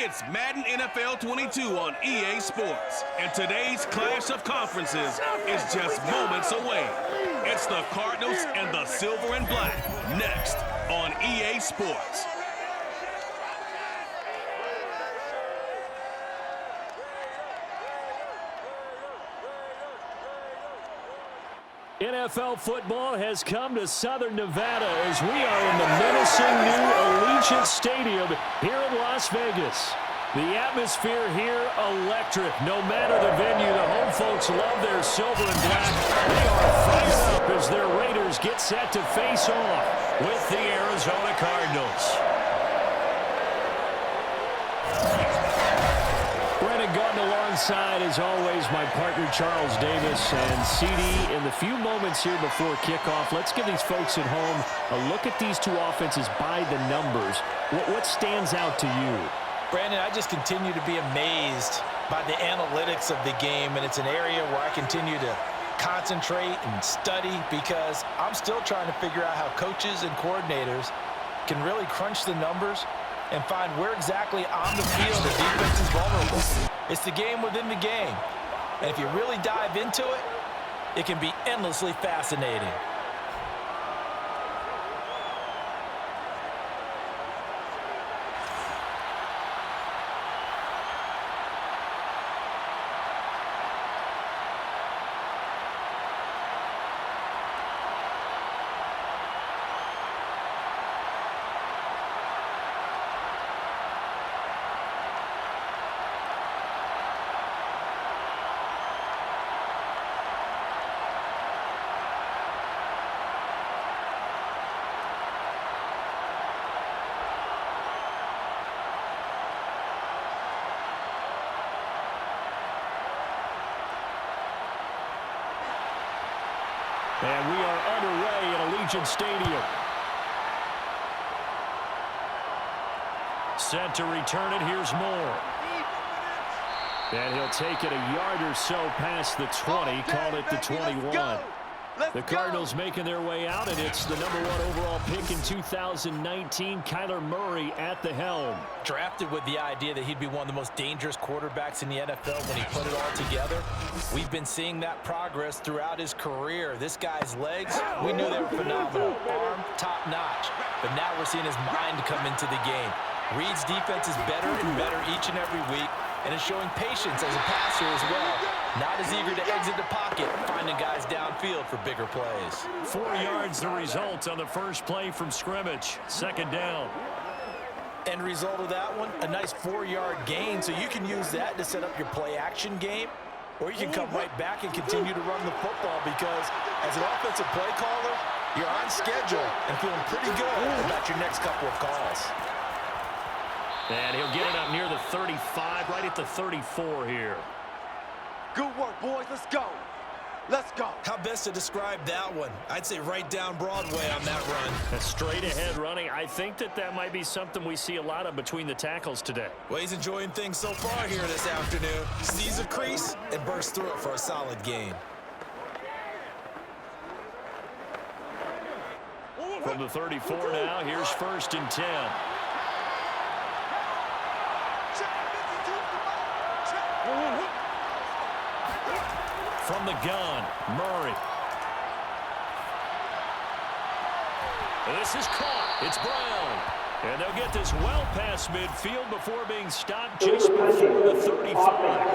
It's Madden NFL 22 on EA Sports, and today's clash of conferences is just moments away. It's the Cardinals and the Silver and Black, next on EA Sports. NFL football has come to Southern Nevada as we are in the menacing new Allegiant Stadium here in Las Vegas. The atmosphere here electric. No matter the venue, the home folks love their silver and black. They are fired up as their Raiders get set to face off with the Arizona Cardinals. Alongside, as always, my partner Charles Davis and CD. In the few moments here before kickoff, let's give these folks at home a look at these two offenses by the numbers. What stands out to you? Brandon, I just continue to be amazed by the analytics of the game, and it's an area where I continue to concentrate and study because I'm still trying to figure out how coaches and coordinators can really crunch the numbers and find where exactly on the field the defense is vulnerable. It's the game within the game. And if you really dive into it, it can be endlessly fascinating. And we are underway at Allegiant Stadium. Set to return it. Here's Moore. And he'll take it a yard or so past the 20. Call it the 21. The Cardinals making their way out, and it's the #1 overall pick in 2019, Kyler Murray at the helm. Drafted with the idea that he'd be one of the most dangerous quarterbacks in the NFL when he put it all together. We've been seeing that progress throughout his career. This guy's legs, we knew they were phenomenal. Arm, top-notch. But now we're seeing his mind come into the game. Reed's defense is better and better each and every week, and is showing patience as a passer as well. Not as eager to exit the pocket, finding guys downfield for bigger plays. 4 yards the result on the first play from scrimmage. Second down. End result of that one, a nice 4-yard gain, so you can use that to set up your play-action game, or you can come right back and continue to run the football because as an offensive play caller, you're on schedule and feeling pretty good about your next couple of calls. And he'll get it up near the 35, right at the 34 here. Good work, boys. Let's go. Let's go. How best to describe that one? I'd say right down Broadway on that run. Straight ahead running. I think that might be something we see a lot of between the tackles today. Well, he's enjoying things so far here this afternoon. Sees a crease and bursts through it for a solid gain. From the 34 now, here's 1st and 10. From the gun, Murray. This is caught. It's Brown. And they'll get this well past midfield before being stopped just before the 35.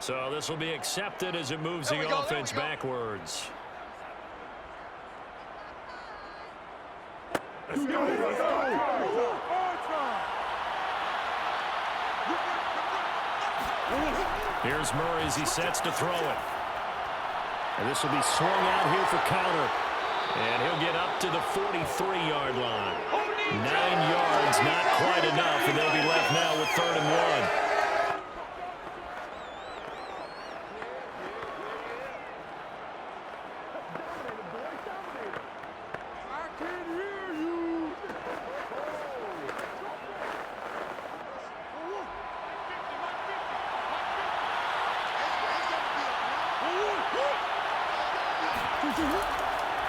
So this will be accepted as it moves the offense backwards. Let's go. Let's go. Here's Murray as he sets to throw it. And this will be swung out here for counter. And he'll get up to the 43-yard line. 9 yards, not quite enough, and they'll be left now with 3rd and 1.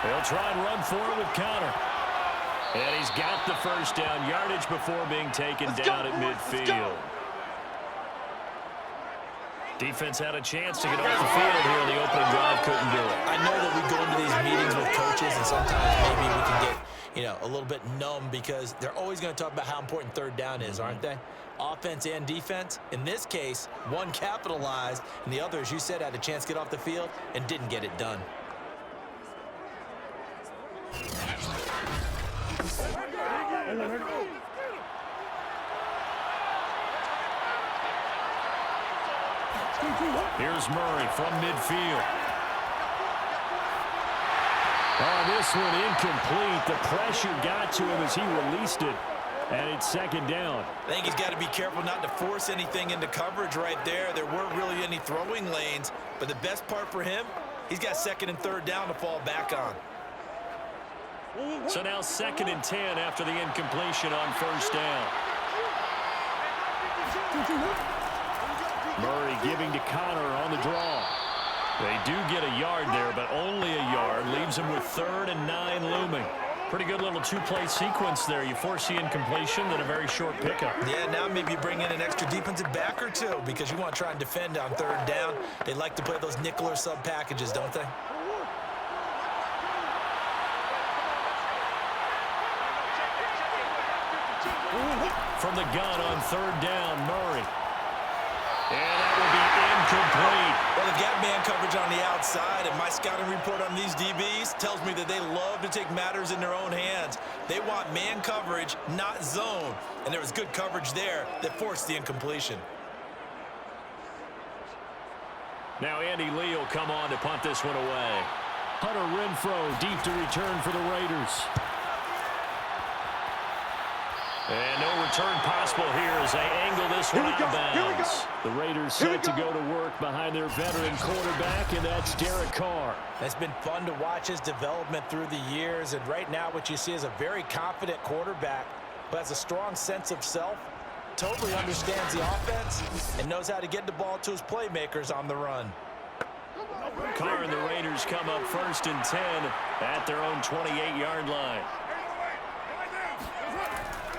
They'll try and run for it with counter. And he's got the first down, yardage before being taken down at midfield. Defense had a chance to get off the field here in the opening drive, couldn't do it. I know that we go into these meetings with coaches, and sometimes maybe we can get, a little bit numb because they're always going to talk about how important third down is, aren't they? Offense and defense. In this case, one capitalized, and the other, as you said, had a chance to get off the field and didn't get it done. Here's Murray from midfield. Oh, this one incomplete. The pressure got to him as he released it, and it's second down. I think he's got to be careful not to force anything into coverage right there. There weren't really any throwing lanes, but the best part for him, he's got second and third down to fall back on. So now 2nd and 10 after the incompletion on first down. Murray giving to Connor on the draw. They do get a yard there, but only a yard. Leaves him with 3rd and 9 looming. Pretty good little two-play sequence there. You force the incompletion, then a very short pickup. Yeah, now maybe you bring in an extra defensive back or two because you want to try and defend on third down. They like to play those nickel or sub packages, don't they? From the gun on third down, Murray. And that will be incomplete. Well, they've got man coverage on the outside, and my scouting report on these DBs tells me that they love to take matters in their own hands. They want man coverage, not zone. And there was good coverage there that forced the incompletion. Now Andy Lee will come on to punt this one away. Hunter Renfrow deep to return for the Raiders. And no return possible here as they angle this one out of bounds. The Raiders set to go to work behind their veteran quarterback, and that's Derek Carr. It's been fun to watch his development through the years, and right now what you see is a very confident quarterback who has a strong sense of self, totally understands the offense, and knows how to get the ball to his playmakers on the run. Carr and the Raiders come up 1st and 10 at their own 28-yard line.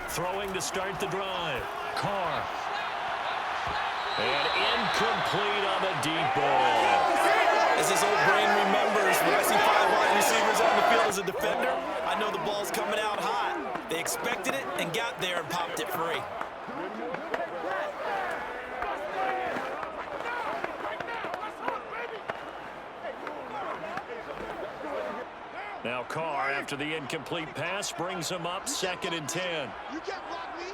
Throwing to start the drive. Carr. And incomplete on the deep ball. As this old brain remembers, when I see 5 wide receivers on the field as a defender, I know the ball's coming out hot. They expected it and got there and popped it free. Now Carr, after the incomplete pass, brings him up 2nd and 10. You can't block me.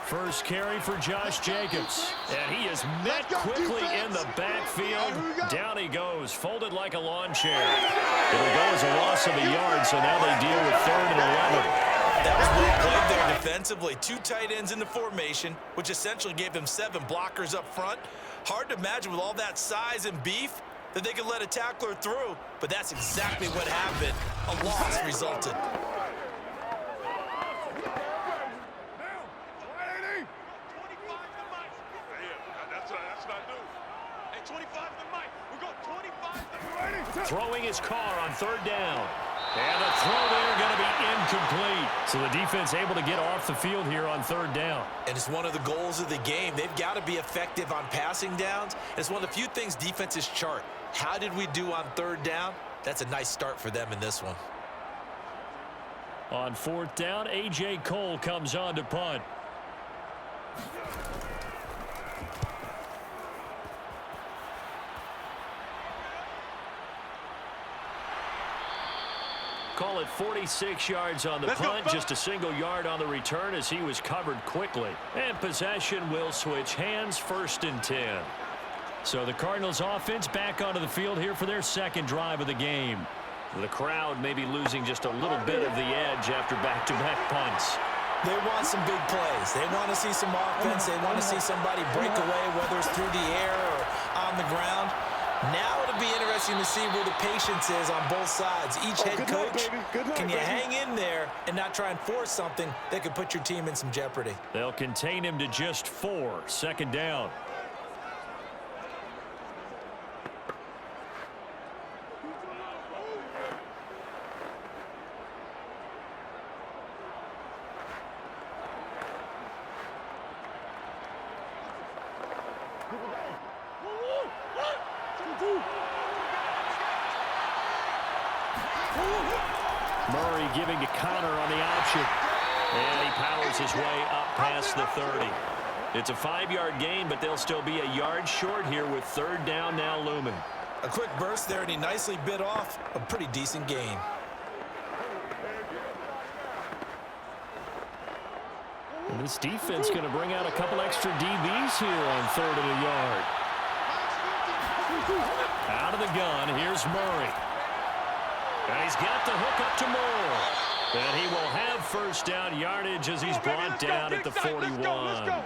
First carry for Josh Jacobs. And he is met quickly in the backfield. Down he goes, folded like a lawn chair. It'll go as a loss of a yard, so now they deal with 3rd and 11. That was well played there defensively. 2 tight ends in the formation, which essentially gave them 7 blockers up front. Hard to imagine with all that size and beef that they could let a tackler through, but that's exactly what happened. A loss resulted. Throwing his Carr on 3rd down. And the throw there going to be incomplete. So the defense able to get off the field here on 3rd down. And it's one of the goals of the game. They've got to be effective on passing downs. And it's one of the few things defenses chart. How did we do on 3rd down? That's a nice start for them in this one. On 4th down, A.J. Cole comes on to punt. Call it 46 yards on the punt, just a single yard on the return as he was covered quickly. And possession will switch hands, 1st and 10. So the Cardinals offense back onto the field here for their 2nd drive of the game. The crowd may be losing just a little bit of the edge after back-to-back punts. They want some big plays. They want to see some offense. They want to see somebody break away, whether it's through the air or on the ground. Now it'll be interesting to see where the patience is on both sides. Each head coach, can you hang in there and not try and force something that could put your team in some jeopardy? They'll contain him to just 4, 2nd down. Murray giving to Connor on the option. And he powers his way up past the 30. It's a 5-yard gain, but they'll still be a yard short here with third down now looming. A quick burst there, and he nicely bit off a pretty decent gain. And this defense going to bring out a couple extra DBs here on third and a yard. Out of the gun, here's Murray. And he's got the hook up to Moore. And he will have first down yardage as he's brought down at the 41.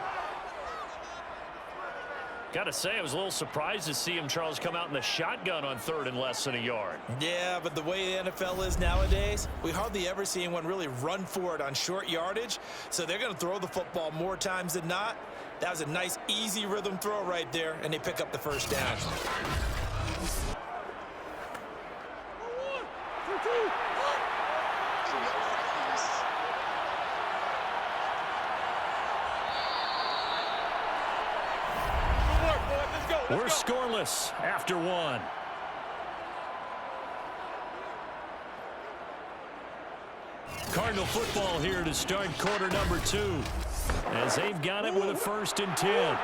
Got to say, I was a little surprised to see him, Charles, come out in the shotgun on third and less than a yard. Yeah, but the way the NFL is nowadays, we hardly ever see anyone really run for it on short yardage. So they're going to throw the football more times than not. That was a nice, easy rhythm throw right there, and they pick up the first down. We're scoreless after one. Cardinal football here to start quarter number 2. As they've got it with a 1st and 10.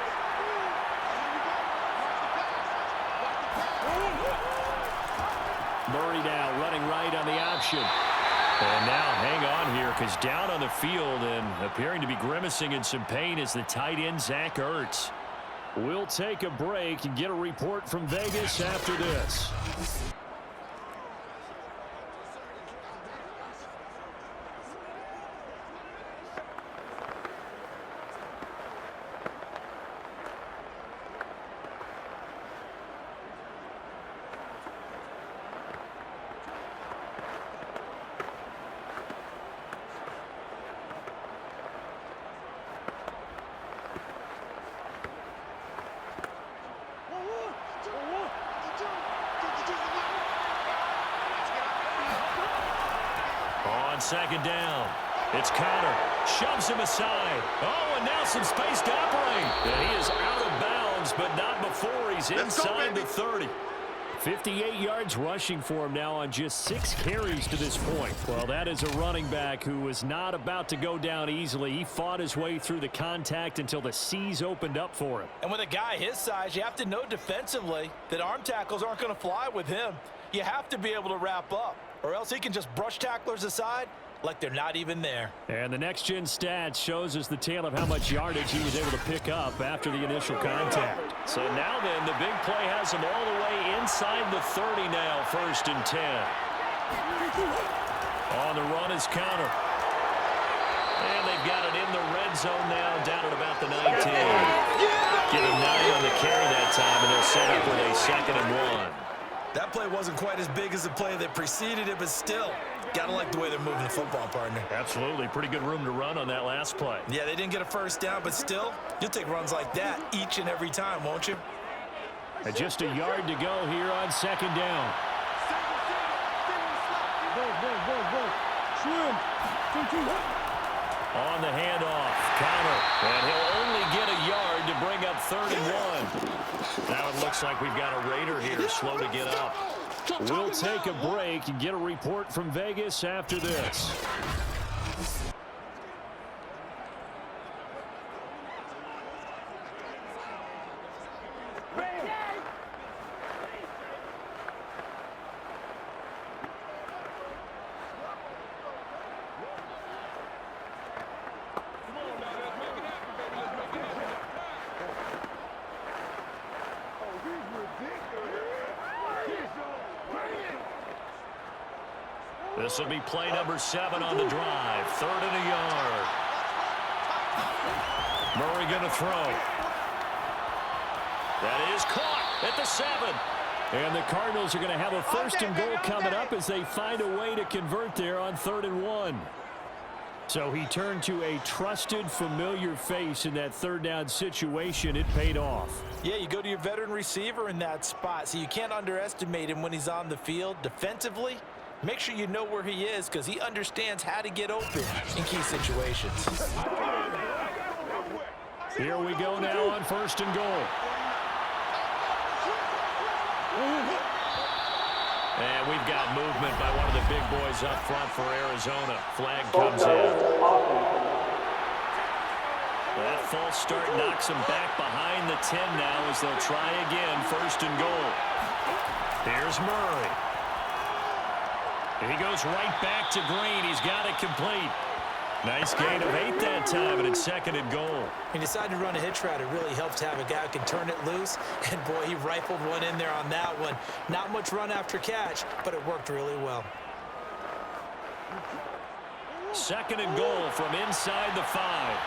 Murray now running right on the option. And now hang on here because down on the field and appearing to be grimacing in some pain is the tight end Zach Ertz. We'll take a break and get a report from Vegas after this. On second down, it's Connor. Shoves him aside. Oh, and now some space to operate. And he is out of bounds, but not before he's inside the 30. 58 yards rushing for him now on just 6 carries to this point. Well, that is a running back who was not about to go down easily. He fought his way through the contact until the seas opened up for him. And with a guy his size, you have to know defensively that arm tackles aren't going to fly with him. You have to be able to wrap up, or else he can just brush tacklers aside like they're not even there. And the next-gen stats shows us the tale of how much yardage he was able to pick up after the initial contact. So now then, the big play has him all the way inside the 30 now, 1st and 10. On the run is Connor. And they've got it in the red zone now, down at about the 19. Get a 9 on the carry that time, and they'll set up with a 2nd and 1. That play wasn't quite as big as the play that preceded it, but still, gotta like the way they're moving the football, partner. Absolutely. Pretty good room to run on that last play. Yeah, they didn't get a first down, but still, you'll take runs like that each and every time, won't you? And just a yard to go here on 2nd down. On the handoff, Connor, and he'll only get a yard to bring up 3rd and 1. Now it looks like we've got a Raider here slow to get up. We'll take a break and get a report from Vegas after this. This will be play number 7 on the drive. 3rd and a yard. Murray going to throw. That is caught at the 7. And the Cardinals are going to have a 1st and goal coming up as they find a way to convert there on 3rd and 1. So he turned to a trusted, familiar face in that 3rd down situation. It paid off. Yeah, you go to your veteran receiver in that spot, so you can't underestimate him when he's on the field. Defensively, make sure you know where he is because he understands how to get open in key situations. Here we go now on 1st and goal. And we've got movement by one of the big boys up front for Arizona. Flag comes in. That false start knocks them back behind the 10 now as they'll try again, 1st and goal. Here's Murray. He goes right back to Green. He's got it complete. Nice gain of 8 that time, and it's 2nd and goal. He decided to run a hitch route. It really helps to have a guy who can turn it loose. And, boy, he rifled one in there on that one. Not much run after catch, but it worked really well. 2nd and goal from inside the 5.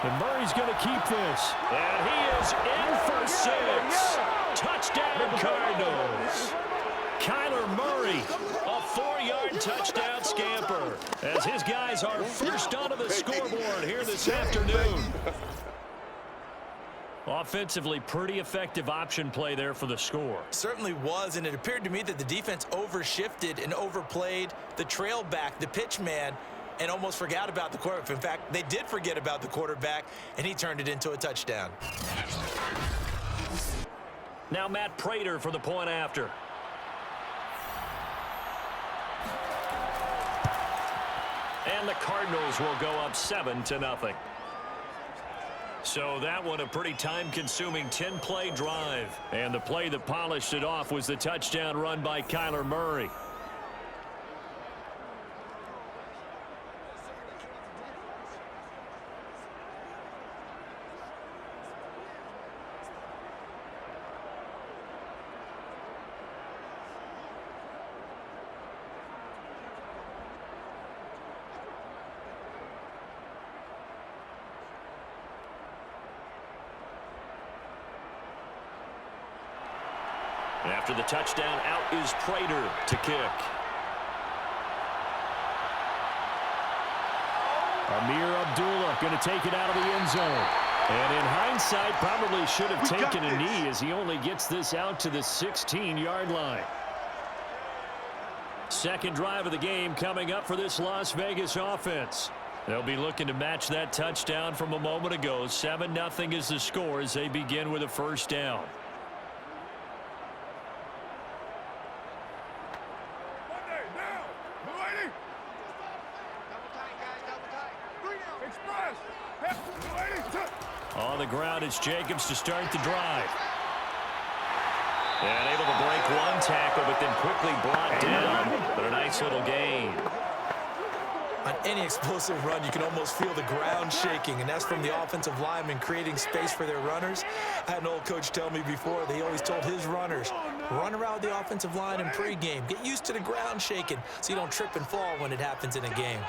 And Murray's going to keep this. And he is in for 6. Touchdown, Cardinals. Kyler Murray, a 4-yard touchdown scamper, as his guys are first onto the scoreboard here this afternoon. Offensively, pretty effective option play there for the score. Certainly was, and it appeared to me that the defense overshifted and overplayed the trail back, the pitch man, and almost forgot about the quarterback. In fact, they did forget about the quarterback, and he turned it into a touchdown. Now Matt Prater for the point after. And the Cardinals will go up 7-0. So that one a pretty time-consuming 10-play drive. And the play that polished it off was the touchdown run by Kyler Murray. After the touchdown, out is Prater to kick. Amir Abdullah going to take it out of the end zone. And in hindsight, probably should have taken a knee as he only gets this out to the 16-yard line. 2nd drive of the game coming up for this Las Vegas offense. They'll be looking to match that touchdown from a moment ago. 7-0 is the score as they begin with a 1st down. On the ground, it's Jacobs to start the drive. And able to break one tackle, but then quickly brought down. But a nice little gain. On any explosive run, you can almost feel the ground shaking, and that's from the offensive linemen creating space for their runners. I had an old coach tell me before that he always told his runners, run around the offensive line in pregame. Get used to the ground shaking so you don't trip and fall when it happens in a game.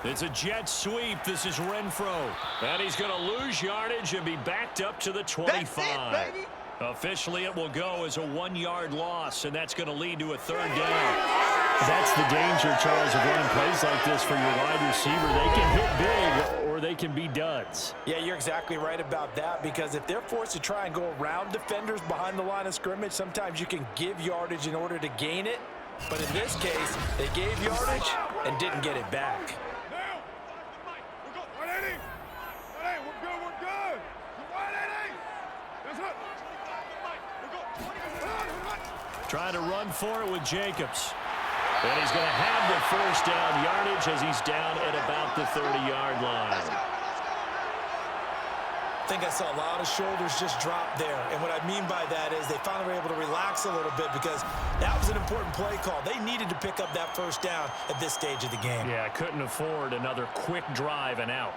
It's a jet sweep. This is Renfro. And he's going to lose yardage and be backed up to the 25. Officially, it will go as a 1-yard loss, and that's going to lead to a 3rd down. That's the danger, Charles, of running plays like this for your wide receiver. They can hit big or they can be duds. Yeah, you're exactly right about that, because if they're forced to try and go around defenders behind the line of scrimmage, sometimes you can give yardage in order to gain it. But in this case, they gave yardage and didn't get it back. Trying to run for it with Jacobs. And he's going to have the 1st down yardage as he's down at about the 30-yard line. I think I saw a lot of shoulders just drop there. And what I mean by that is they finally were able to relax a little bit because that was an important play call. They needed to pick up that 1st down at this stage of the game. Yeah, couldn't afford another quick drive and out.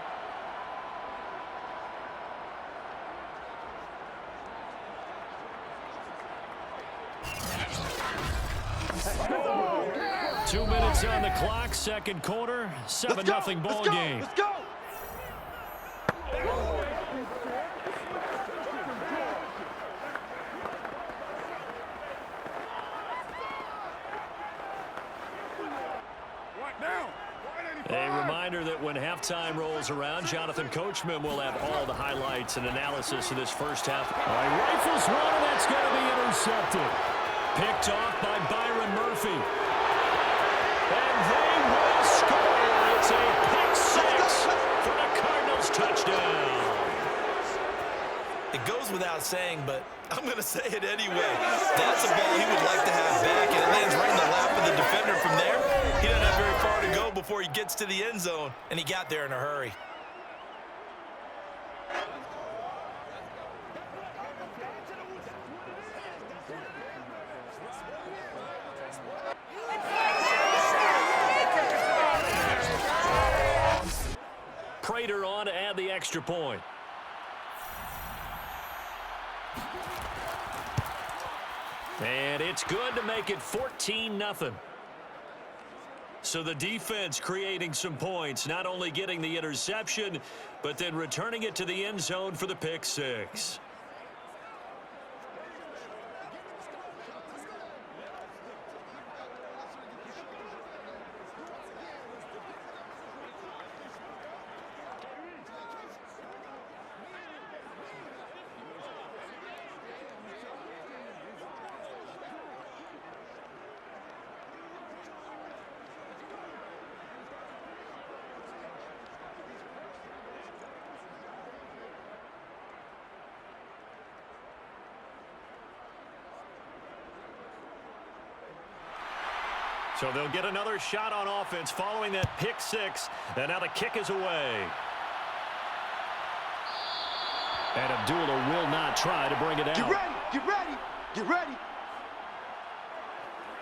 Two minutes on the clock, 2nd quarter, 7-0 ball game. Let's go! A reminder that when halftime rolls around, Jonathan Coachman will have all the highlights and analysis of this 1st half. Rifles one, and that's going to be intercepted. Picked off by Byron Murphy. And they will score. out saying, but I'm going to say it anyway. That's a ball he would like to have back, and it lands right in the lap of the defender. From there, he doesn't have very far to go before he gets to the end zone, and he got there in a hurry. Prater on to add the extra point. And it's good to make it 14-0. So the defense creating some points, not only getting the interception, but then returning it to the end zone for the pick six. So they'll get another shot on offense following that pick six. And now the kick is away. And Abdullah will not try to bring it out. Get ready, get ready, get ready.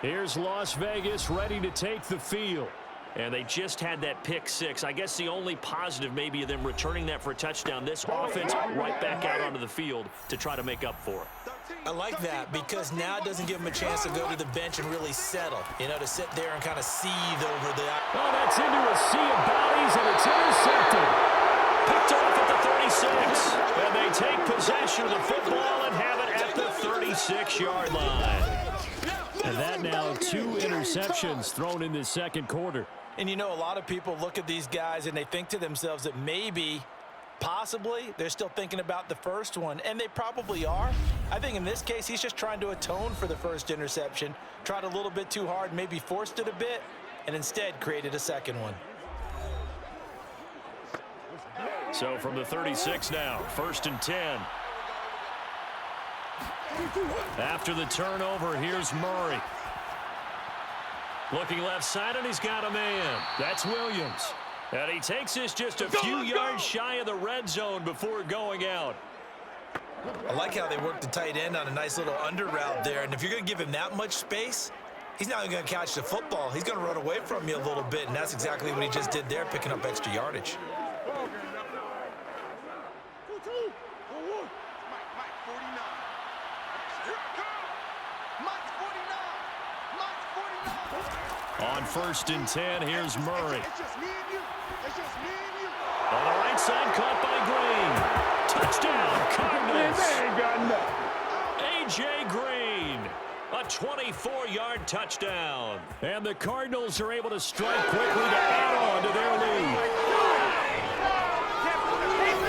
Here's Las Vegas ready to take the field. And they just had that pick six. I guess the only positive maybe of them returning that for a touchdown. This offense right back out onto the field to try to make up for it. I like that because now it doesn't give them a chance to go to the bench and really settle. You know, to sit there and kind of seethe over the... Oh, that's into a sea of bodies, and it's intercepted. Picked off at the 36. And they take possession of the football and have it at the 36-yard line. And that now 2 interceptions thrown in this second quarter. And you know, a lot of people look at these guys and they think to themselves that maybe, possibly, they're still thinking about the first one, and they probably are. I think in this case, he's just trying to atone for the first interception, tried a little bit too hard, maybe forced it a bit, and instead created a second one. So from the 36 now, 1st and 10. After the turnover, here's Murray. Looking left side, and he's got a man. That's Williams. And he takes this just a few yards shy of the red zone before going out. I like how they worked the tight end on a nice little under route there. And if you're going to give him that much space, he's not going to catch the football. He's going to run away from you a little bit, and that's exactly what he just did there, picking up extra yardage. On 1st and 10, here's Murray. On the right side, caught by Green. Touchdown, Cardinals. A.J. Green, a 24-yard touchdown. And the Cardinals are able to strike quickly to add on to their lead.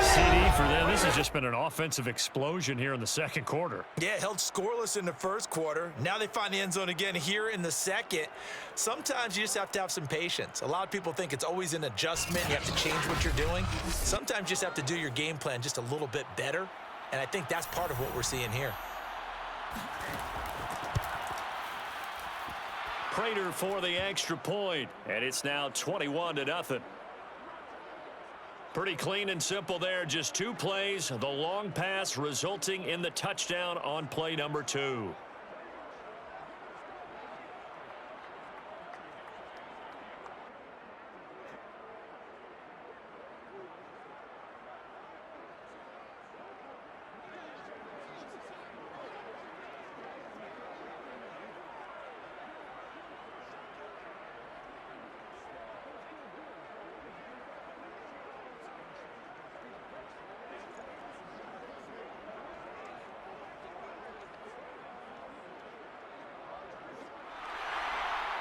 CD for them. This has just been an offensive explosion here in the second quarter. Yeah, held scoreless in the first quarter. Now they find the end zone again here in the second. Sometimes you just have to have some patience. A lot of people think it's always an adjustment. You have to change what you're doing. Sometimes you just have to do your game plan just a little bit better. And I think that's part of what we're seeing here. Prater for the extra point. And it's now 21-0. Pretty clean and simple there. Just 2 plays. The long pass resulting in the touchdown on play number 2.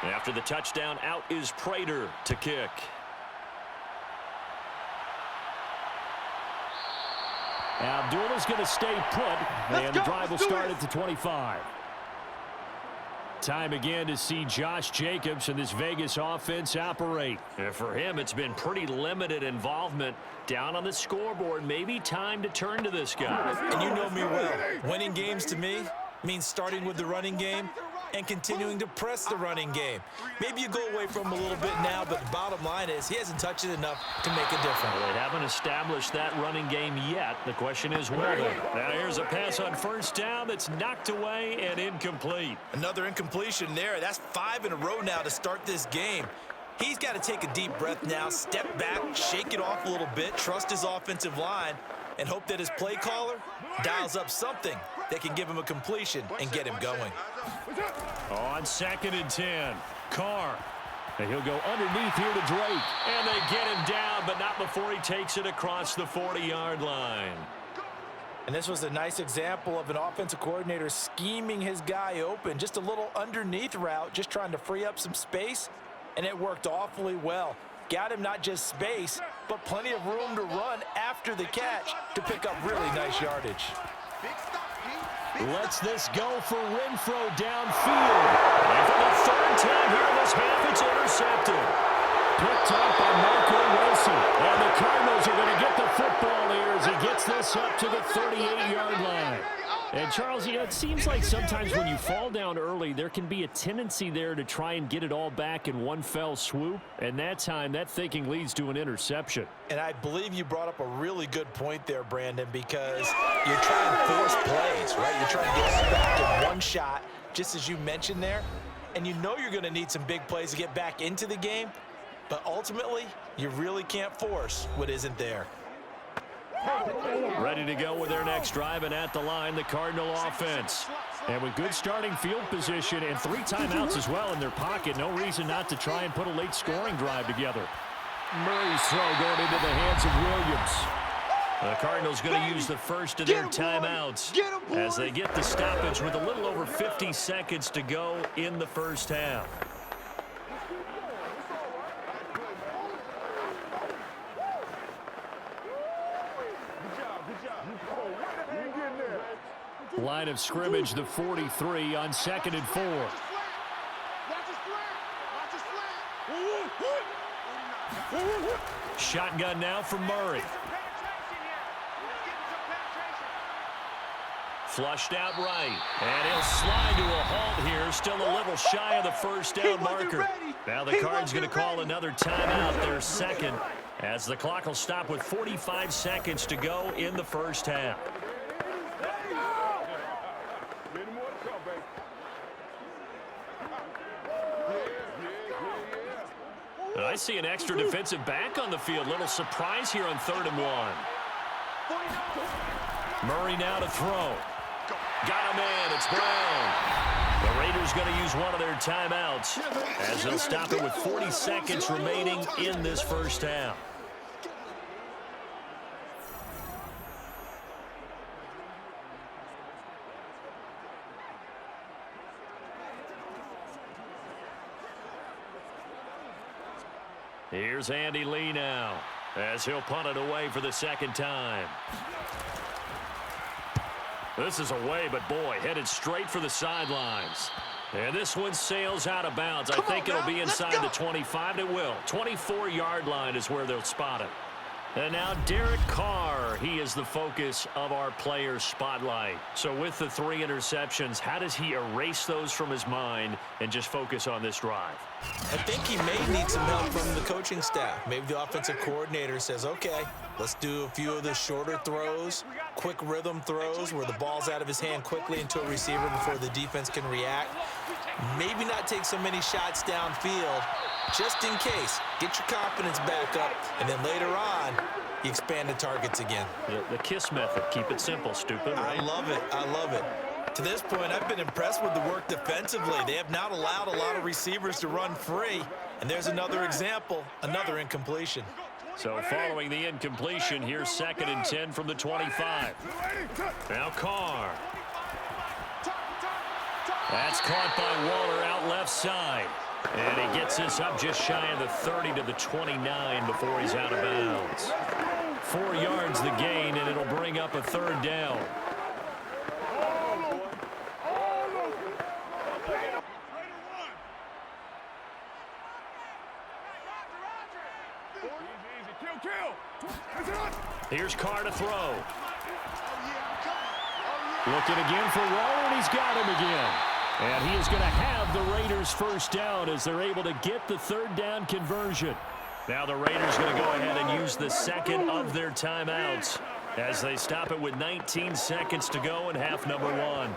After the touchdown, out is Prater to kick. Abdullah's going to stay put, and the drive will start at the 25. Time again to see Josh Jacobs and this Vegas offense operate. And for him, it's been pretty limited involvement down on the scoreboard. Maybe time to turn to this guy. And you know me well. Winning games to me means starting with the running game and continuing to press the running game. Maybe you go away from him a little bit now, but the bottom line is he hasn't touched it enough to make a difference. Well, they haven't established that running game yet. The question is, will they? Now here's a pass on first down that's knocked away and incomplete. Another incompletion there. That's 5 in a row now to start this game. He's got to take a deep breath now, step back, shake it off a little bit, trust his offensive line, and hope that his play caller dials up something that can give him a completion and get him going. On 2nd and 10, Carr. And he'll go underneath here to Drake. And they get him down, but not before he takes it across the 40-yard line. And this was a nice example of an offensive coordinator scheming his guy open. Just a little underneath route, just trying to free up some space, and it worked awfully well. Got him not just space, but plenty of room to run after the catch to pick up really nice yardage. Lets this go for Renfro downfield. And for the 3rd time here in this half, it's intercepted. Picked up by Marco Wilson. And the Cardinals are going to get the football here as he gets this up to the 38-yard line. And, Charles, you know, it seems like sometimes when you fall down early, there can be a tendency there to try and get it all back in one fell swoop. And that time, that thinking leads to an interception. And I believe you brought up a really good point there, Brandon, because you're trying to force plays, right? You're trying to get all back in one shot, just as you mentioned there. And you know you're going to need some big plays to get back into the game. But ultimately, you really can't force what isn't there. Ready to go with their next drive, and at the line, the Cardinal offense. And with good starting field position and 3 timeouts as well in their pocket, no reason not to try and put a late scoring drive together. Murray's throw going into the hands of Williams. The Cardinals going to use the first of their timeouts as they get the stoppage with a little over 50 seconds to go in the first half. Line of scrimmage, the 43 on 2nd and 4. Shotgun now from Murray. Flushed out right. And he'll slide to a halt here. Still a little shy of the first down marker. Now the Cards going to call another timeout, their second, as the clock will stop with 45 seconds to go in the first half. I see an extra defensive back on the field. Little surprise here on 3rd and 1. Murray now to throw. Got him in. It's Brown. The Raiders going to use one of their timeouts as they'll stop it with 40 seconds remaining in this first half. Here's Andy Lee now as he'll punt it away for the 2nd time. This is away, but boy, headed straight for the sidelines. And this one sails out of bounds. I think it'll be inside the 25. It will. 24-yard line is where they'll spot it. And now Derek Carr, he is the focus of our players' spotlight. So with the 3 interceptions, how does he erase those from his mind and just focus on this drive? I think he may need some help from the coaching staff. Maybe the offensive coordinator says, okay, let's do a few of the shorter throws, quick rhythm throws where the ball's out of his hand quickly into a receiver before the defense can react. Maybe not take so many shots downfield, just in case. Get your confidence back up, and then later on, you expand the targets again. The KISS method. Keep it simple, stupid. Right? I love it. I love it. To this point, I've been impressed with the work defensively. They have not allowed a lot of receivers to run free. And there's another example, another incompletion. So following the incompletion, here's 2nd and 10 from the 25. Now Carr. That's caught by Waller out left side. And he gets this up just shy of the 30 to the 29 before he's out of bounds. 4 yards the gain, and it'll bring up a 3rd down. Here's Carr to throw. Looking again for Waller, and he's got him again. And he is going to have the Raiders first down as they're able to get the third down conversion. Now the Raiders going to go ahead and use the second of their timeouts as they stop it with 19 seconds to go in half number one.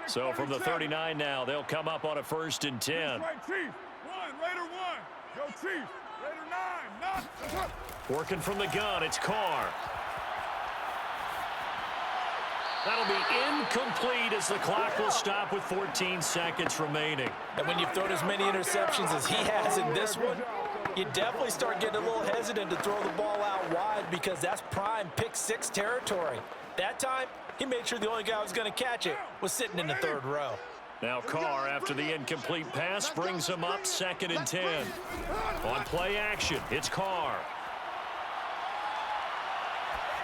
So from the 39 now, they'll come up on a 1st and 10. Raider 1. Go Chief. Raider 9. Working from the gun, it's Carr. That'll be incomplete as the clock will stop with 14 seconds remaining. And when you've thrown as many interceptions as he has in this one, you definitely start getting a little hesitant to throw the ball out wide because that's prime pick-6 territory. That time, he made sure the only guy who was going to catch it was sitting in the 3rd row. Now Carr, after the incomplete pass, brings him up 2nd and 10. On play action, it's Carr.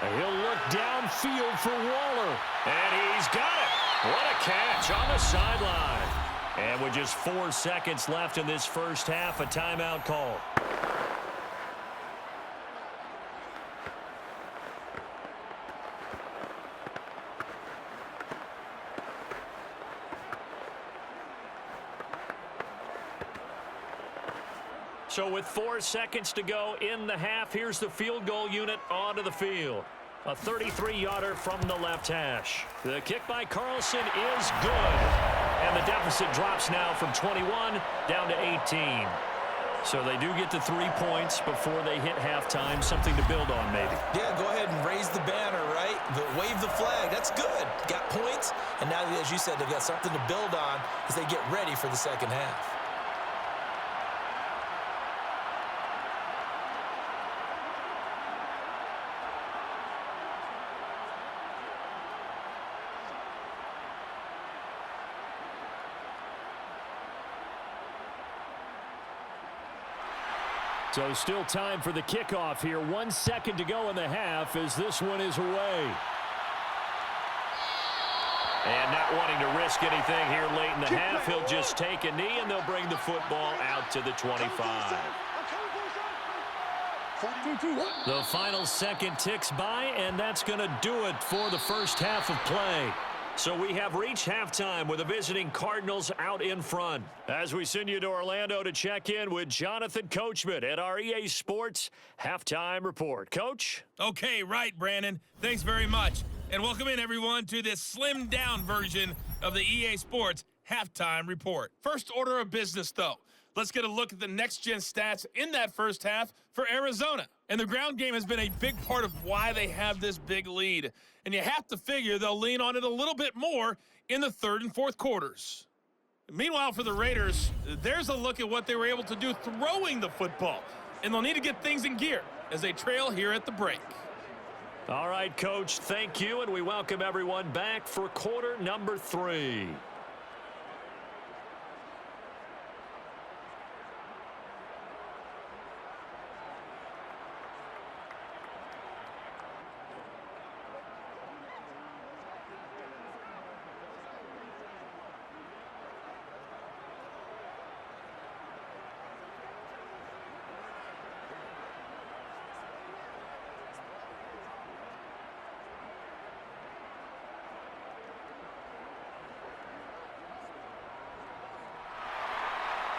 And he'll look downfield for Waller. And he's got it. What a catch on the sideline. And with just 4 seconds left in this first half, a timeout call. So with 4 seconds to go in the half, here's the field goal unit onto the field. A 33-yarder from the left hash. The kick by Carlson is good. And the deficit drops now from 21 down to 18. So they do get the 3 points before they hit halftime. Something to build on, maybe. Yeah, go ahead and raise the banner, right? Wave the flag. That's good. Got points. And now, as you said, they've got something to build on as they get ready for the second half. So still time for the kickoff here. 1 second to go in the half as this one is away. And not wanting to risk anything here late in the half, he'll just take a knee and they'll bring the football out to the 25. The final second ticks by, and that's going to do it for the first half of play. So we have reached halftime with the visiting Cardinals out in front. As we send you to Orlando to check in with Jonathan Coachman at our EA Sports Halftime Report. Coach? Okay, right, Brandon. Thanks very much. And welcome in, everyone, to this slimmed-down version of the EA Sports Halftime Report. First order of business, though. Let's get a look at the next-gen stats in that first half for Arizona. And the ground game has been a big part of why they have this big lead. And you have to figure they'll lean on it a little bit more in the 3rd and 4th quarters. Meanwhile, for the Raiders, there's a look at what they were able to do throwing the football. And they'll need to get things in gear as they trail here at the break. All right, Coach, thank you. And we welcome everyone back for quarter number 3.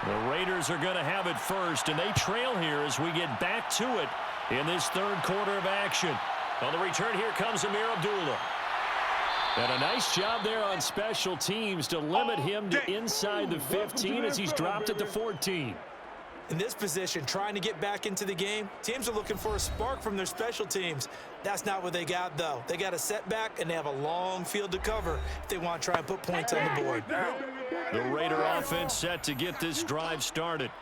The Raiders are going to have it first, and they trail here as we get back to it in this 3rd quarter of action. On the return, here comes Amir Abdullah. And a nice job there on special teams to limit him to inside the 15 as he's dropped at the 14. In this position, trying to get back into the game, teams are looking for a spark from their special teams. That's not what they got, though. They got a setback, and they have a long field to cover if they want to try and put points on the board. The Raider offense set to get this drive started.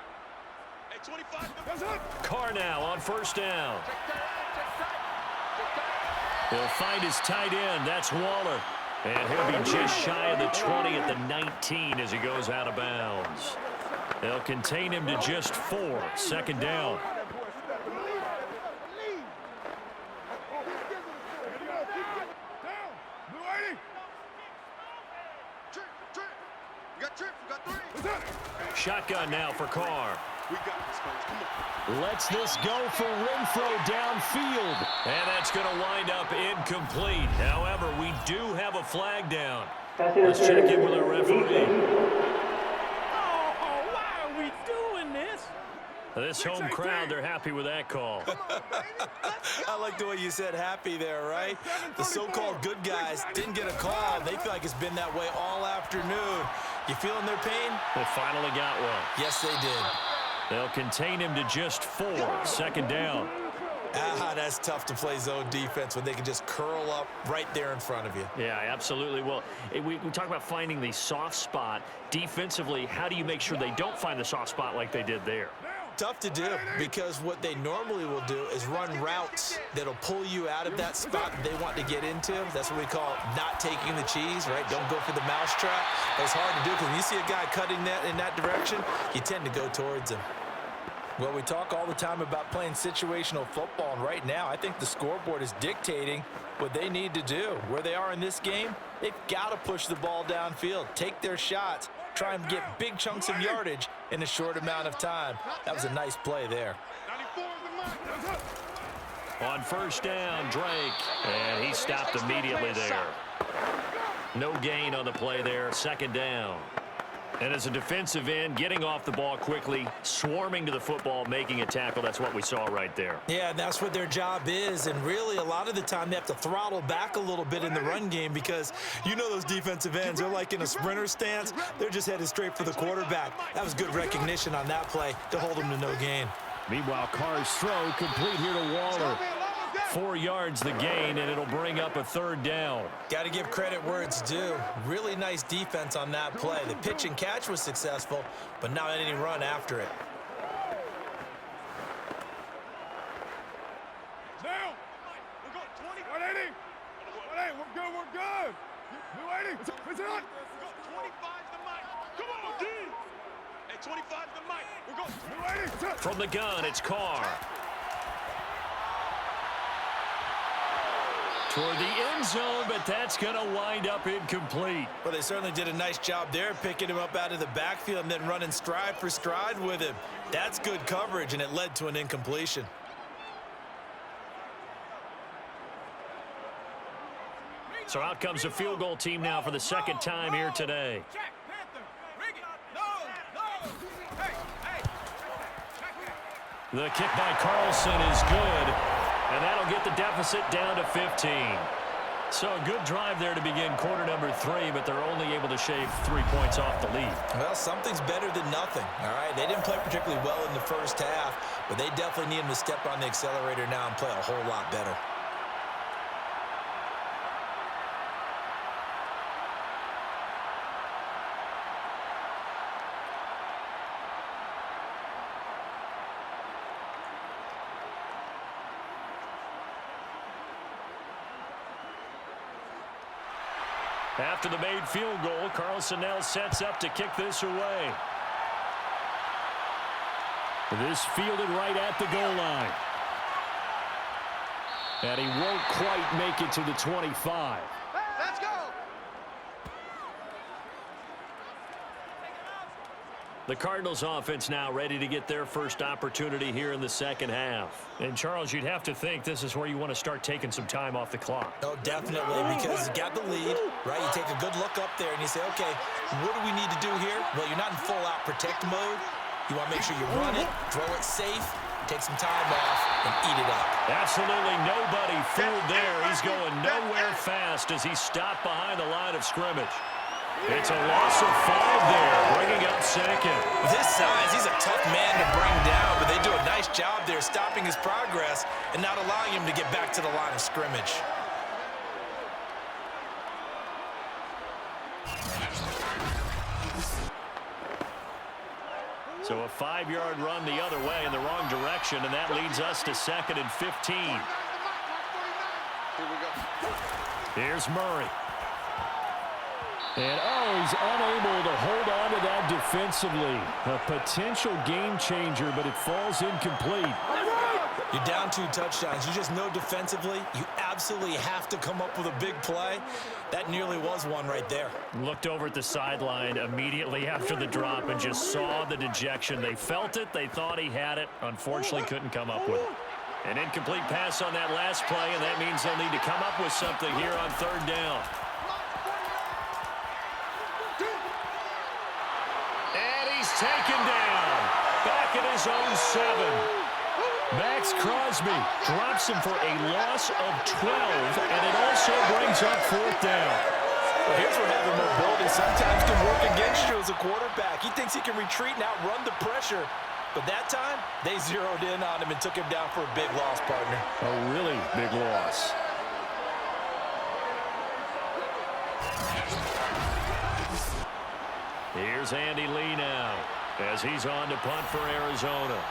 Carr now on 1st down. He'll find his tight end. That's Waller. And he'll be just shy of the 20 at the 19 as he goes out of bounds. They'll contain him to just 4. 2nd down. Shotgun now for Carr. We got this, folks. Come on. Lets this go for Renfro downfield. And that's going to wind up incomplete. However, we do have a flag down. Let's check in with our referee. Oh, why are we doing this? This home crowd, they're happy with that call. I like the way you said happy there, right? The so-called good guys didn't get a call. They feel like it's been that way all afternoon. You feeling their pain? They finally got one. Yes, they did. They'll contain him to just 4. Second down. That's tough to play zone defense when they can just curl up right there in front of you. Yeah, absolutely. Well, we talk about finding the soft spot. Defensively, how do you make sure they don't find the soft spot like they did there? Tough to do, because what they normally will do is run routes that'll pull you out of that spot that they want to get into. That's what we call not taking the cheese, right? Don't go for the mousetrap. But it's hard to do because when you see a guy cutting that in that direction, you tend to go towards him. Well, we talk all the time about playing situational football, and right now I think the scoreboard is dictating what they need to do. Where they are in this game, they've got to push the ball downfield, take their shots, try and get big chunks of yardage in a short amount of time. That was a nice play there. On first down, Drake, and he stopped immediately there. No gain on the play there, second down. And as a defensive end, getting off the ball quickly, swarming to the football, making a tackle, that's what we saw right there. Yeah, and that's what their job is. And really, a lot of the time, they have to throttle back a little bit in the run game because you know those defensive ends, they're like in a sprinter stance. They're just headed straight for the quarterback. That was good recognition on that play to hold them to no gain. Meanwhile, Carr's throw complete here to Waller. 4 yards the gain, and it'll bring up a third down. Got to give credit where it's due. Really nice defense on that play. The pitch and catch was successful, but not any run after it. Now, we're going 20. 180. 180. We're good. We're good. 280. It's on. We got 25 to Mike. Come on, D. Hey, 25 to Mike. We're going 280. From the gun, it's Carr. Toward the end zone, but that's going to wind up incomplete. Well, they certainly did a nice job there, picking him up out of the backfield and then running stride for stride with him. That's good coverage, and it led to an incompletion. So out comes the field goal team now for the second time here today. The kick by Carlson is good. And that'll get the deficit down to 15. So a good drive there to begin quarter number 3, but they're only able to shave 3 points off the lead. Well, something's better than nothing, all right? They didn't play particularly well in the first half, but they definitely need them to step on the accelerator now and play a whole lot better. After the made field goal, Carlson now sets up to kick this away. This fielded right at the goal line. And he won't quite make it to the 25. Let's go. The Cardinals offense now ready to get their first opportunity here in the second half. And Charles, you'd have to think this is where you want to start taking some time off the clock. Oh, definitely, because you got the lead, right? You take a good look up there and you say, okay, what do we need to do here? Well, you're not in full-out protect mode. You want to make sure you run it, throw it safe, take some time off, and eat it up. Absolutely nobody fooled there. He's going nowhere fast as he stopped behind the line of scrimmage. It's a loss of 5 there, bringing up second. With his size, he's a tough man to bring down, but they do a nice job there stopping his progress and not allowing him to get back to the line of scrimmage. So a 5-yard run the other way in the wrong direction, and that leads us to 2nd and 15. Here's Murray. And, he's unable to hold on to that defensively. A potential game changer, but it falls incomplete. You're down 2 touchdowns. You just know defensively you absolutely have to come up with a big play. That nearly was one right there. Looked over at the sideline immediately after the drop and just saw the dejection. They felt it. They thought he had it. Unfortunately, couldn't come up with it. An incomplete pass on that last play, and that means they'll need to come up with something here on 3rd down. And he's taken down. Back at his own 7. Max Crosby drops him for a loss of 12, and it also brings up 4th down. Well, here's where having mobility sometimes can work against you as a quarterback. He thinks he can retreat and outrun the pressure. But that time, they zeroed in on him and took him down for a big loss, partner. A really big loss. Here's Andy Lee now as he's on to punt for Arizona.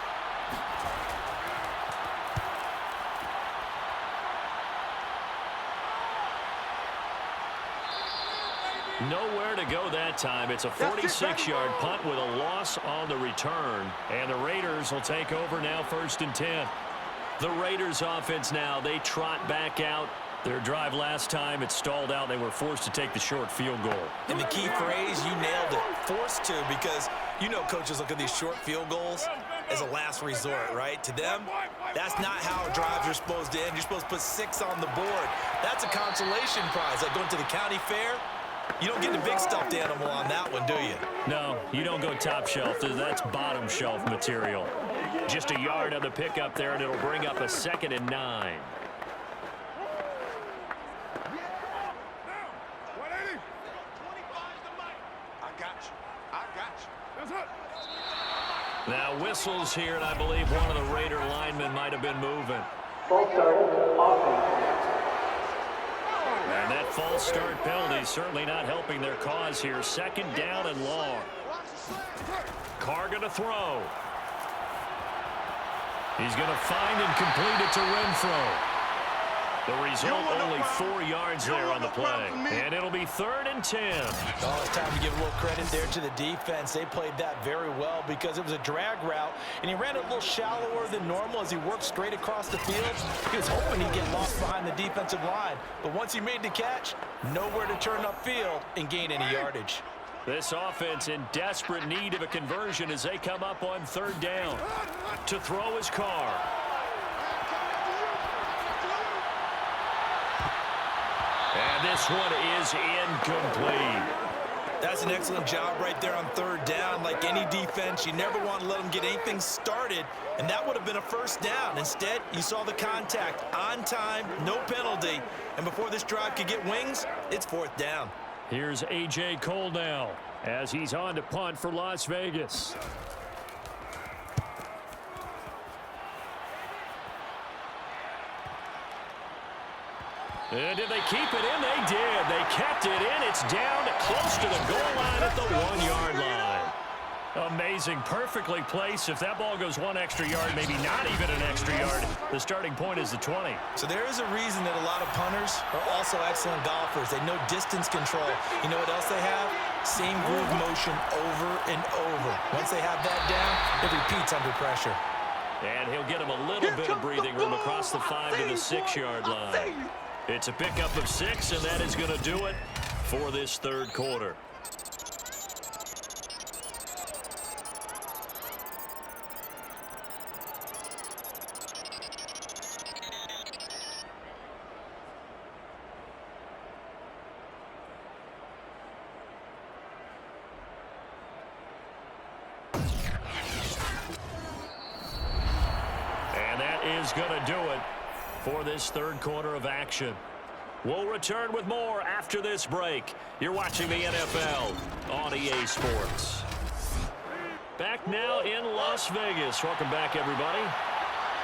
Nowhere to go that time. It's a 46-yard punt with a loss on the return. And the Raiders will take over now 1st and 10. The Raiders offense now, they trot back out. Their drive last time, it stalled out. They were forced to take the short field goal. And the key phrase, you nailed it. Forced to, because you know coaches look at these short field goals as a last resort, right? To them, that's not how drives are supposed to end. You're supposed to put 6 on the board. That's a consolation prize. Like going to the county fair, you don't get the big stuffed animal on that one, do you? No, you don't go top shelf. That's bottom shelf material. Just a yard on the pickup there, and it'll bring up a 2nd and 9. Now whistles here, and I believe one of the Raider linemen might have been moving. And that false start penalty is certainly not helping their cause here. 2nd down and long. Carr going to throw. He's going to find and complete it to Renfro. The result, only 4 yards there on the play. And it'll be 3rd and 10. Oh, it's time to give a little credit there to the defense. They played that very well because it was a drag route, and he ran it a little shallower than normal as he worked straight across the field. He was hoping he'd get lost behind the defensive line. But once he made the catch, nowhere to turn upfield and gain any yardage. This offense in desperate need of a conversion as they come up on 3rd down. To throw his Carr. And this one is incomplete. That's an excellent job right there on 3rd down. Like any defense, you never want to let them get anything started, and that would have been a 1st down. Instead, you saw the contact on time, no penalty, and before this drive could get wings, it's 4th down. Here's A.J. Cole now as he's on to punt for Las Vegas. And did they keep it in? They did. They kept it in. It's down close to the goal line at the 1-yard line. Amazing. Perfectly placed. If that ball goes 1 extra yard, maybe not even an extra yard, the starting point is the 20. So there is a reason that a lot of punters are also excellent golfers. They know distance control. You know what else they have? Same groove motion over and over. Once they have that down, it repeats under pressure. And he'll get him a little bit of breathing room across the 5 to the 6-yard line. It's a pickup of 6, and that is going to do it for this 3rd quarter. And that is going to do it for this 3rd quarter of action. We'll return with more after this break. You're watching the NFL on EA Sports. Back now in Las Vegas. Welcome back, everybody.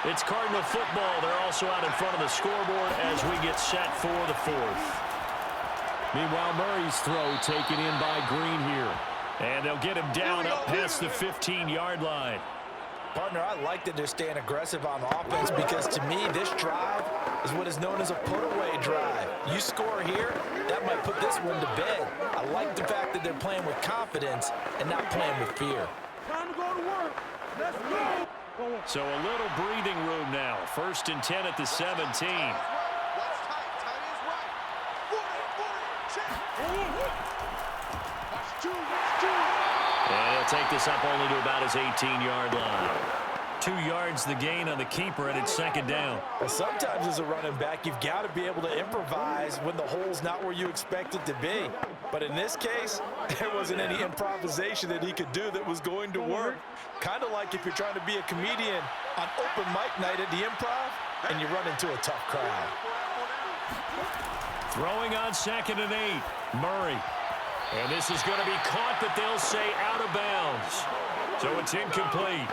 It's Cardinal football. They're also out in front of the scoreboard as we get set for the 4th. Meanwhile, Murray's throw taken in by Green here. And they'll get him down up past the 15-yard line. Partner, I like that they're staying aggressive on offense because to me, this drive is what is known as a put-away drive. You score here, that might put this one to bed. I like the fact that they're playing with confidence and not playing with fear. Time to go to work. Let's go. So a little breathing room now. 1st and 10 at the 17. What's tight? Tight is right. 40, check. Watch two. And he'll take this up only to about his 18-yard line. 2 yards the gain on the keeper, and it's 2nd down. Well, sometimes as a running back, you've got to be able to improvise when the hole's not where you expect it to be. But in this case, there wasn't any improvisation that he could do that was going to work. Kind of like if you're trying to be a comedian on open mic night at the Improv and you run into a tough crowd. Throwing on 2nd and 8. Murray. And this is going to be caught, but they'll say out of bounds. So it's incomplete.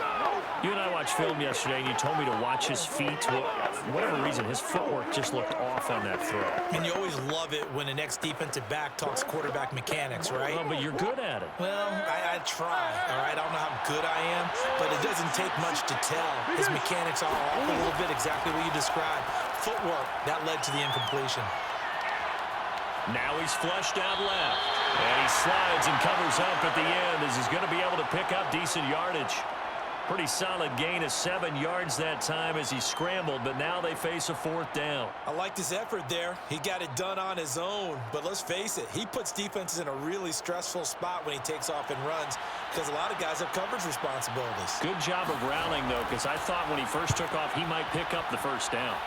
You and I watched film yesterday, and you told me to watch his feet. Well, for whatever reason, his footwork just looked off on that throw. And you always love it when an ex-defensive back talks quarterback mechanics, right? Well, but you're good at it. Well, I try, all right? I don't know how good I am, but it doesn't take much to tell. His mechanics are off a little bit, exactly what you described. Footwork, that led to the incompletion. Now he's flushed out left. And he slides and covers up at the end as he's going to be able to pick up decent yardage. Pretty solid gain of 7 yards that time as he scrambled, but now they face a 4th down. I liked his effort there. He got it done on his own, but let's face it, he puts defenses in a really stressful spot when he takes off and runs because a lot of guys have coverage responsibilities. Good job of rallying, though, because I thought when he first took off, he might pick up the 1st down.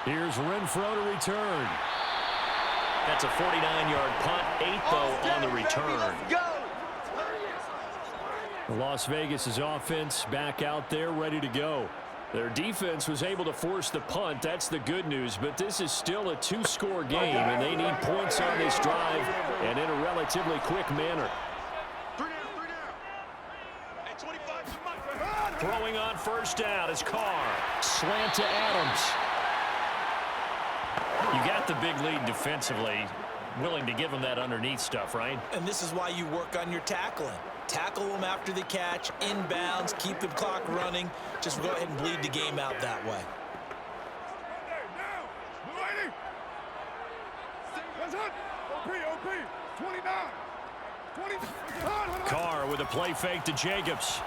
Here's Renfro to return. That's a 49-yard punt, 8 though on the return. Las Vegas' offense back out there ready to go. Their defense was able to force the punt. That's the good news, but this is still a 2-score game, and they need points on this drive and in a relatively quick manner. Throwing on 1st down is Carr. Slant to Adams. You got the big lead defensively. Willing to give him that underneath stuff, right? And this is why you work on your tackling. Tackle them after the catch, inbounds, keep the clock running. Just go ahead and bleed the game out that way. Carr with a play fake to Jacobs.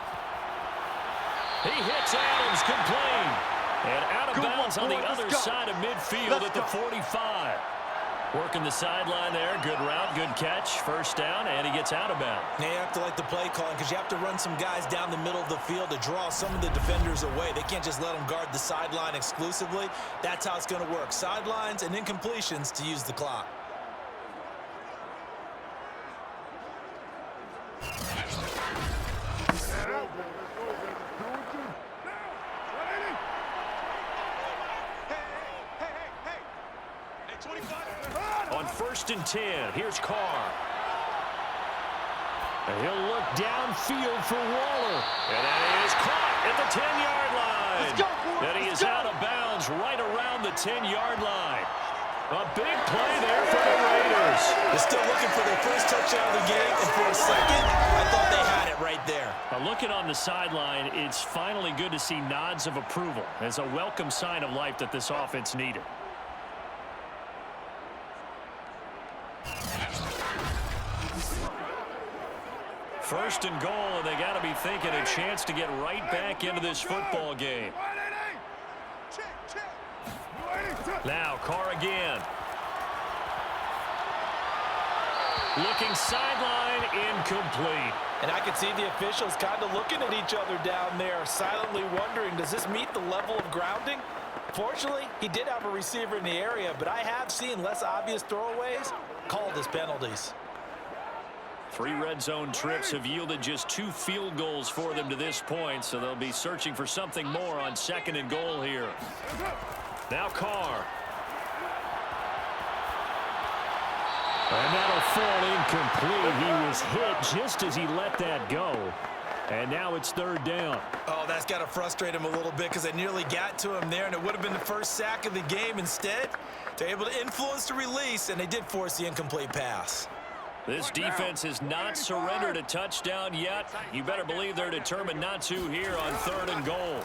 He hits Adams, complete. And out of bounds on the other side of midfield at the 45. Working the sideline there. Good route, good catch. 1st down, and he gets out of bounds. Now you have to like the play calling because you have to run some guys down the middle of the field to draw some of the defenders away. They can't just let them guard the sideline exclusively. That's how it's going to work. Sidelines and incompletions to use the clock. On 1st and 10, here's Carr. And he'll look downfield for Waller. And that is caught at the 10-yard line. And he is out of bounds right around the 10-yard line. A big play there for the Raiders. They're still looking for their first touchdown of the game, and for a second, I thought they had it right there. Looking on the sideline, it's finally good to see nods of approval as a welcome sign of life that this offense needed. First and goal, and they got to be thinking a chance to get right back into this football game. Now Carr again. Looking sideline, incomplete. And I could see the officials kind of looking at each other down there, silently wondering, does this meet the level of grounding? Fortunately, he did have a receiver in the area, but I have seen less obvious throwaways called as penalties. 3 red zone trips have yielded just 2 field goals for them to this point, so they'll be searching for something more on 2nd and goal here. Now Carr. And that'll fall incomplete. He was hit just as he let that go. And now it's 3rd down. Oh, that's got to frustrate him a little bit because they nearly got to him there, and it would have been the first sack of the game. Instead, they're able to influence the release, and they did force the incomplete pass. This defense has not surrendered a touchdown yet. You better believe they're determined not to here on 3rd and goal.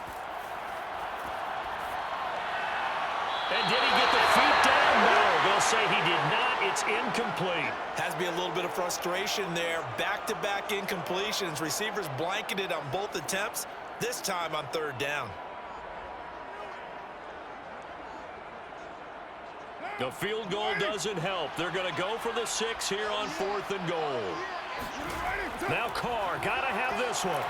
And did he get the feet down? No, they'll say he did not. It's incomplete. Has to be a little bit of frustration there. Back-to-back incompletions. Receivers blanketed on both attempts, this time on third down. The field goal doesn't help. They're going to go for the 6 here on 4th and goal. Now Carr, got to have this one.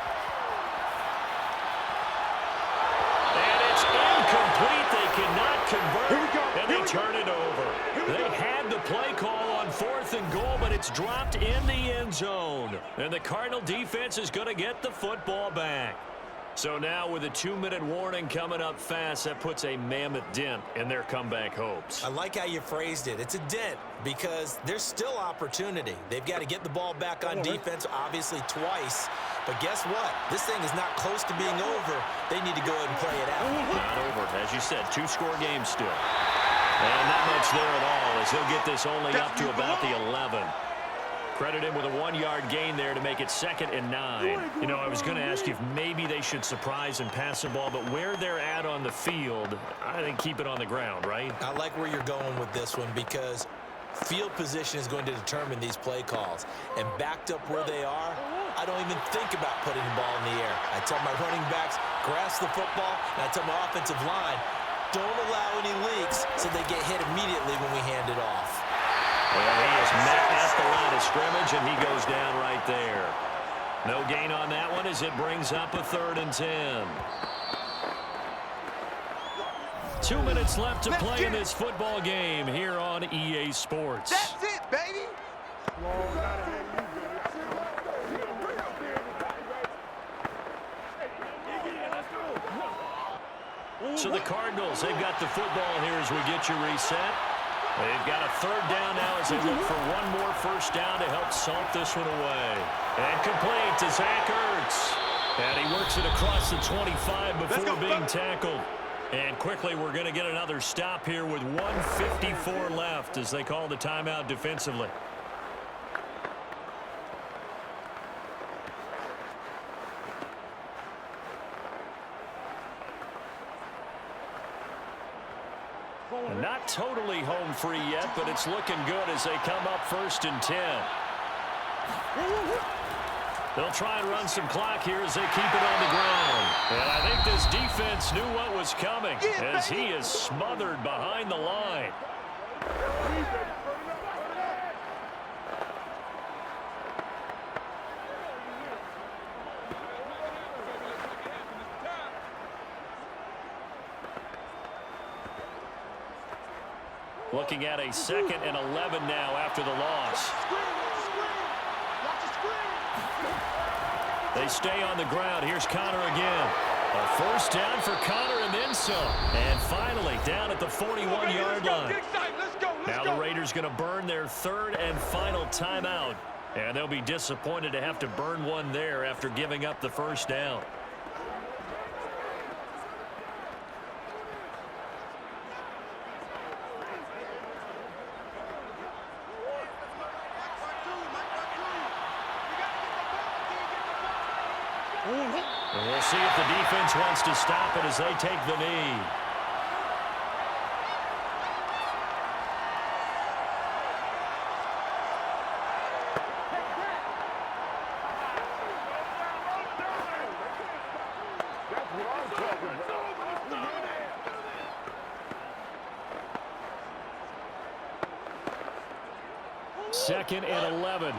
And it's incomplete. They cannot convert, and they turn it over. They had the play call on 4th and goal, but it's dropped in the end zone. And the Cardinal defense is going to get the football back. So now with a 2-minute warning coming up fast, that puts a mammoth dent in their comeback hopes. I like how you phrased it. It's a dent because there's still opportunity. They've got to get the ball back on defense, obviously twice. But guess what? This thing is not close to being over. They need to go ahead and play it out. Not over. As you said, 2-score game still. And not much there at all as he'll get this only up to about the 11. Credit him with a 1-yard gain there to make it 2nd and 9. You know, I was going to ask you if maybe they should surprise and pass the ball, but where they're at on the field, I think keep it on the ground, right? I like where you're going with this one because field position is going to determine these play calls. And backed up where they are, I don't even think about putting the ball in the air. I tell my running backs, grasp the football, and I tell my offensive line, don't allow any leaks so they get hit immediately when we hand it off. Well, he is met at the line of scrimmage, and he goes down right there. No gain on that one as it brings up a 3rd and 10. 2 minutes left to play in this football game here on EA Sports. That's it, baby. So the Cardinals, they've got the football here as we get you reset. They've got a 3rd down now as they look for one more 1st down to help salt this one away. And complete to Zach Ertz. And he works it across the 25 before being tackled. And quickly we're going to get another stop here with 1:54 left as they call the timeout defensively. Not totally home free yet, but it's looking good as they come up 1st and 10. They'll try and run some clock here as they keep it on the ground. And I think this defense knew what was coming as he is smothered behind the line. Looking at a 2nd and 11 now after the loss. They stay on the ground. Here's Connor again. A 1st down for Connor and then some. And finally down at the 41-yard line. Now the Raiders going to burn their 3rd and final timeout. And they'll be disappointed to have to burn one there after giving up the 1st down. And we'll see if the defense wants to stop it as they take the knee. Second and 11.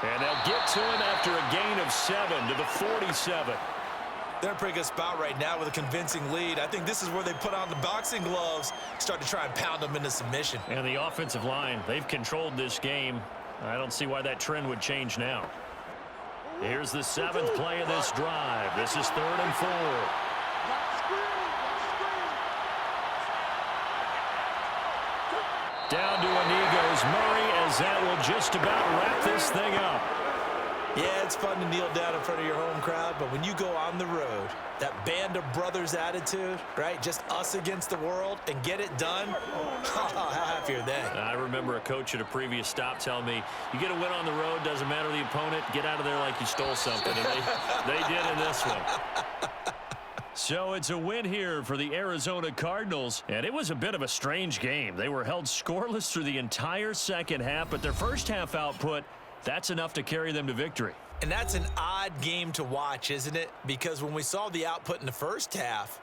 And they'll get to him after a gain of 7 to the 47. They're in a pretty good spot right now with a convincing lead. I think this is where they put on the boxing gloves, start to try and pound them into submission. And the offensive line, they've controlled this game. I don't see why that trend would change now. Here's the 7th play of this drive. This is 3rd and 4. Down to a knee goes Murray as that will just about wrap this thing up. Yeah, it's fun to kneel down in front of your home crowd, but when you go on the road, that band of brothers attitude, right? Just us against the world and get it done. How happy are they? I remember a coach at a previous stop telling me, you get a win on the road, doesn't matter the opponent, get out of there like you stole something. And they did in this one. So it's a win here for the Arizona Cardinals, and it was a bit of a strange game. They were held scoreless through the entire second half, but their first half output, that's enough to carry them to victory. And that's an odd game to watch, isn't it? Because when we saw the output in the first half,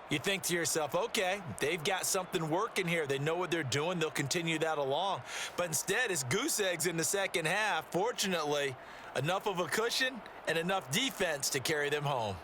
you think to yourself, okay, they've got something working here. They know what they're doing. They'll continue that along. But instead, it's goose eggs in the second half. Fortunately, enough of a cushion and enough defense to carry them home.